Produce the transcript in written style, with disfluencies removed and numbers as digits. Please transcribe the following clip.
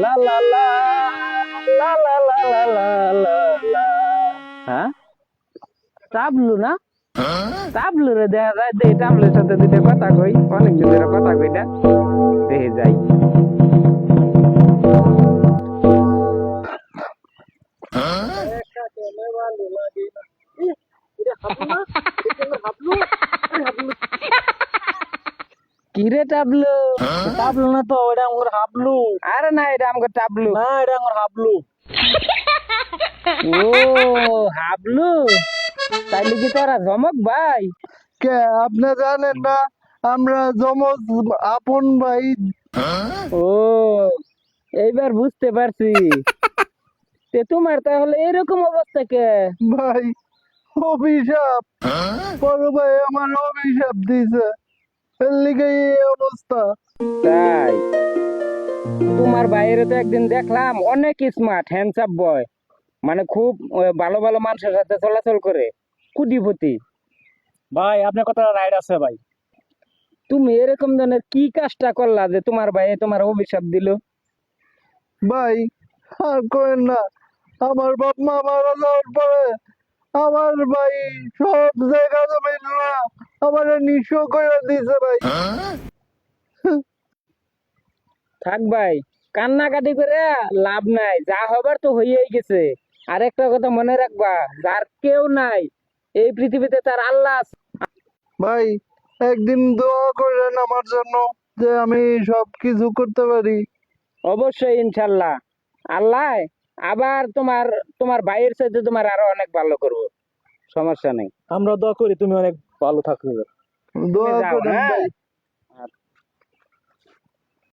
লা লা লা লা লা লা লা লা লা লা। হ্যাঁ, টাবলু না? টাবলু রে দেখা যায়, দে টাবলুর সাথে দুইটা কথা কই, অনেকদিন ধরে কথা কই না, দেখে যাই। কিরে টাবলু? টাবলু না তো, এটা আমার হাবলু। আরে না, এটা আমাকে টাবলু। না, এটা আমার হাবলু। ও হাবলু, তাইলে কি তোরা জমক ভাই? কে আপনি জানেন না আমরা যমজ আপন ভাই? ও, এইবার বুঝতে পারছি। তে তোমার তাহলে এরকম অবস্থা কে? ভাই অভিশাপ, বড় ভাই আমার অভিশাপ দিছে, এর লিগে এই অবস্থা। তাই? তোমার বাইরে তো একদিন দেখলাম অনেক স্মার্ট হ্যান্ডসাম বয়, মানে খুব ভালো ভালো মানুষের সাথে চলাচল করে, কোটিপতি। ভাই আপনার কথা রাইট আছে ভাই। তুমি এরকম ধরনের কি কাজটা করলা যে তোমার ভাই তোমার অভিশাপ দিল? ভাই আর করেন না, আমার বাপ মা মারা যাওয়ার পরে আমার ভাই সব জায়গা জমি আমার নিঃস্ব করে দিছে ভাই। থাক ভাই, কান্নাকাটি করে লাভ নাই, যা হবার তো হয়েই গেছে। আর একটা কথা মনে রাখবা, যার কেউ নাই এই পৃথিবীতে তার আল্লাহ আছে। ভাই একদিন দোয়া করেন আমার জন্য, যে আমি সব কিছু করতে পারি। অবশ্যই ইনশাল্লাহ, আল্লাহ আবার তোমার তোমার ভাইয়ের সাথে তোমার আরো অনেক ভালো করবো, সমস্যা নেই। আমরা দোয়া করি তুমি অনেক ভালো থাকবে। তুমি দোয়া যাও, করেন হ্যাঁ। ভাই।